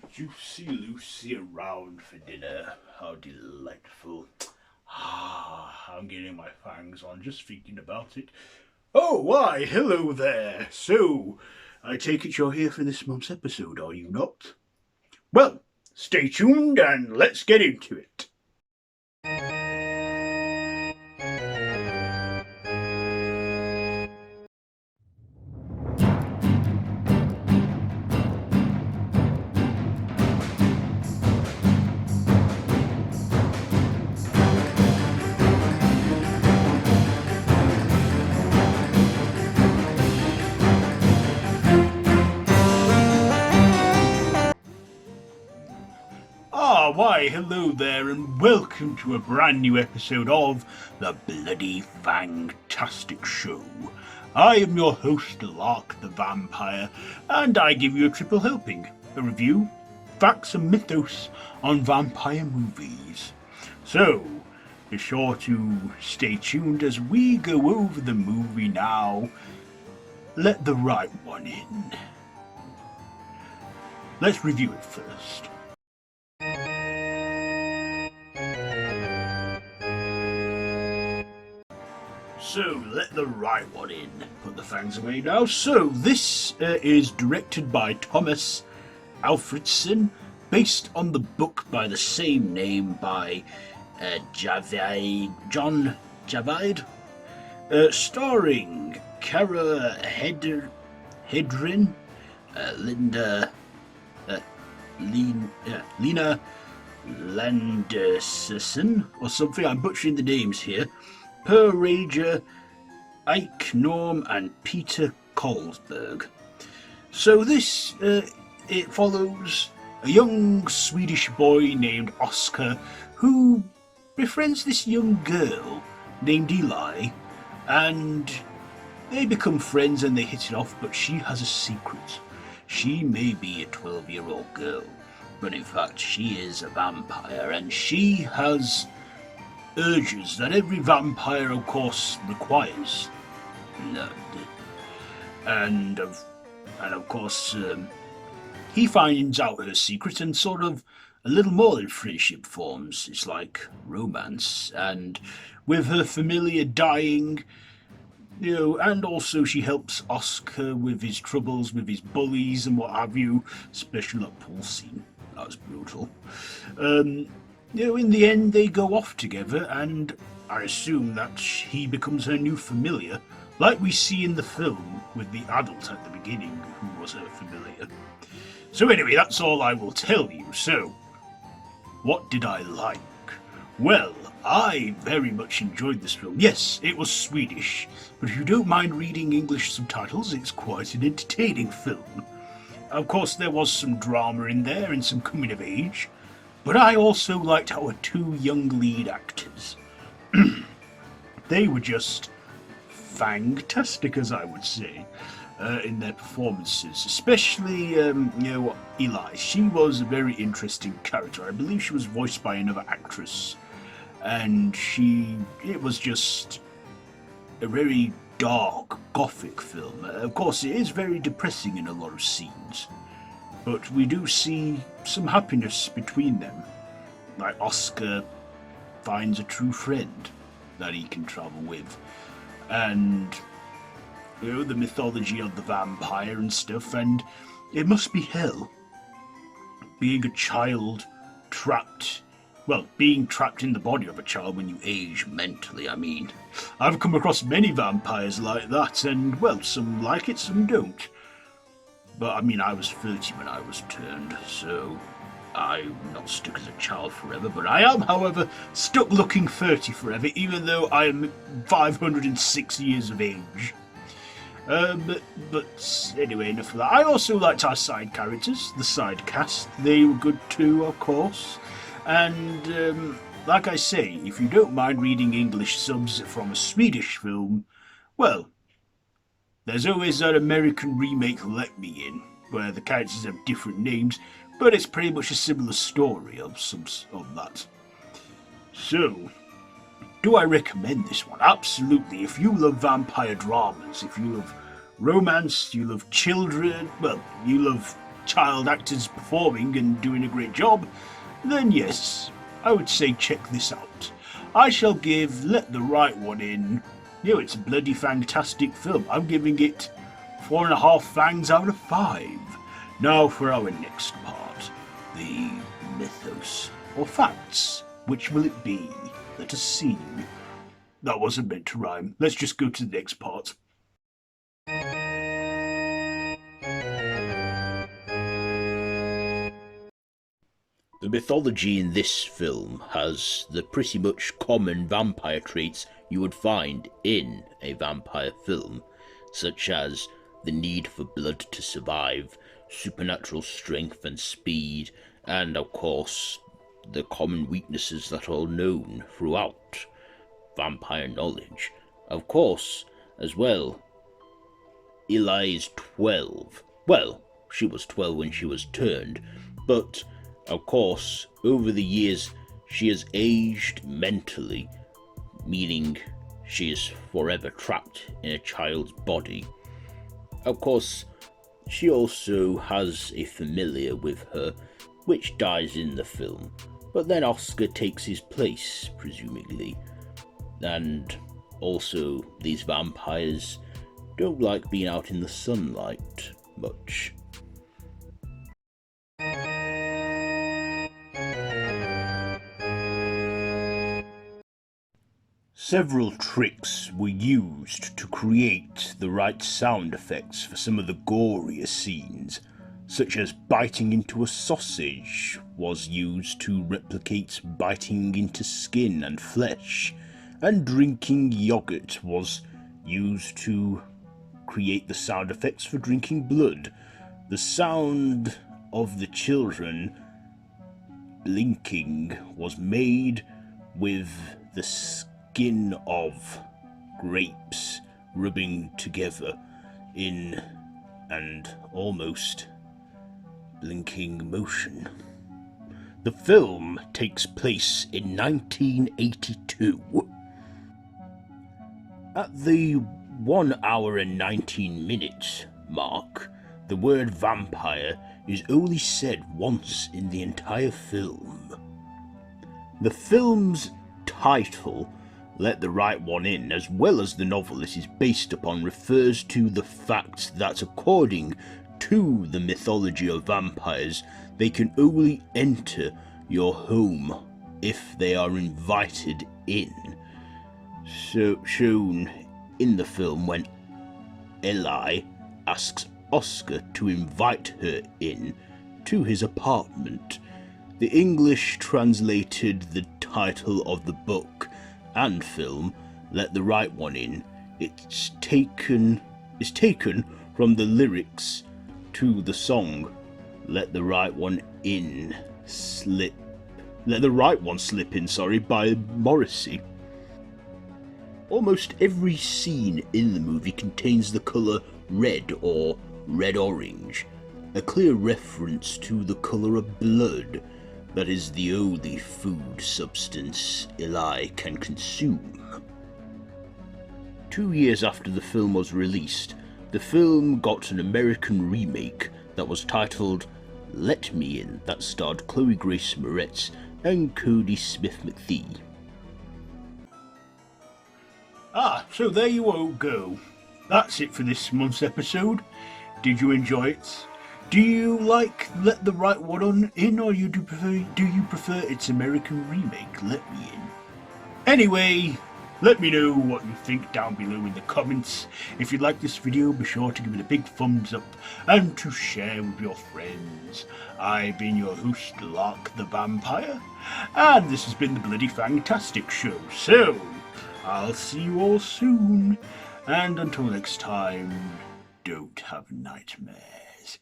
Juicy Lucy around for dinner. How delightful. I'm getting my fangs on just thinking about it. Oh, why, hello there. So, I take it you're here for this month's episode, are you not? Well, stay tuned and let's get into it. Why, hello there, and welcome to a brand new episode of the Bloody Fang-Tastic Show. I am your host, Lark the Vampire, and I give you a triple helping, a review, facts and mythos on vampire movies. So, be sure to stay tuned as we go over the movie now. Let the right one in. Let's review it first. So, let the right one in. Put the fangs away now. So, this is directed by Thomas Alfredson, based on the book by the same name by John Javide, starring Cara Hedrin, Lena Landerson, or something. I'm butchering the names here. Per Rager, Ike Norm, and Peter Kolsberg. So this, it follows a young Swedish boy named Oscar who befriends this young girl named Eli, and they become friends and they hit it off, but she has a secret. She may be a 12-year-old girl, but in fact she is a vampire, and she has urges that every vampire, of course, requires. Blood. And of course, he finds out her secret, and sort of a little more than friendship forms. It's like romance, and with her familiar dying, and also she helps Oscar with his troubles, with his bullies and what have you, especially that pool scene. That was brutal. In the end, they go off together, and I assume that he becomes her new familiar, like we see in the film with the adult at the beginning, who was her familiar. So anyway, that's all I will tell you. So, what did I like? Well, I very much enjoyed this film. Yes, it was Swedish, but if you don't mind reading English subtitles, it's quite an entertaining film. Of course, there was some drama in there and some coming of age, but I also liked our two young lead actors. They were just fantastic, as I would say, in their performances. Especially, Eli. She was a very interesting character. I believe she was voiced by another actress. And it was just a very dark, gothic film. Of course, it is very depressing in a lot of scenes. But we do see some happiness between them. Like Oscar finds a true friend that he can travel with. And, the mythology of the vampire and stuff. And it must be hell. Being a child being trapped in the body of a child when you age mentally, I mean. I've come across many vampires like that, and, some like it, some don't. But, I was 30 when I was turned, so I'm not stuck as a child forever, but I am, however, stuck looking 30 forever, even though I am 506 years of age. But anyway, enough of that. I also liked our side characters, the side cast. They were good too, of course. And, like I say, if you don't mind reading English subs from a Swedish film, there's always that American remake Let Me In, where the characters have different names, but it's pretty much a similar story of that. So, do I recommend this one? Absolutely. If you love vampire dramas, if you love romance, you love children, you love child actors performing and doing a great job, then yes, I would say check this out. I shall give Let the Right One In. It's a bloody fantastic film. I'm giving it 4.5 fangs out of 5. Now for our next part, the mythos or facts. Which will it be? Let us see. That wasn't meant to rhyme. Let's just go to the next part. The mythology in this film has the pretty much common vampire traits you would find in a vampire film, such as the need for blood to survive, supernatural strength and speed, and of course the common weaknesses that are known throughout vampire knowledge. Of course, as well, Eli is 12. Well, she was 12 when she was turned, but of course, over the years, she has aged mentally, meaning she is forever trapped in a child's body. Of course, she also has a familiar with her, which dies in the film, but then Oscar takes his place, presumably. And also, these vampires don't like being out in the sunlight much. Several tricks were used to create the right sound effects for some of the gorier scenes, such as biting into a sausage was used to replicate biting into skin and flesh, and drinking yogurt was used to create the sound effects for drinking blood. The sound of the children blinking was made with the skin of grapes rubbing together in and almost blinking motion. The film takes place in 1982. At the 1 hour and 19 minutes mark, the word vampire is only said once in the entire film. The film's title, Let the Right One In, as well as the novel it is based upon, refers to the fact that according to the mythology of vampires, they can only enter your home if they are invited in. So shown in the film when Eli asks Oscar to invite her in to his apartment. The English translated the title of the book and film, Let the Right One In. It's taken from the lyrics to the song Let the Right One Slip In, by Morrissey. Almost every scene in the movie contains the colour red or red-orange, a clear reference to the colour of blood that is the only food substance Eli can consume. 2 years after the film was released, the film got an American remake that was titled Let Me In, that starred Chloe Grace Moretz and Cody Smith-McPhee. So there you all go. That's it for this month's episode. Did you enjoy it? Do you like Let the Right One In, or do you prefer its American remake, Let Me In? Anyway, let me know what you think down below in the comments. If you like this video, be sure to give it a big thumbs up and to share with your friends. I've been your host, Lark the Vampire, and this has been the Bloody Fang-Tastic Show. So, I'll see you all soon, and until next time, don't have nightmares.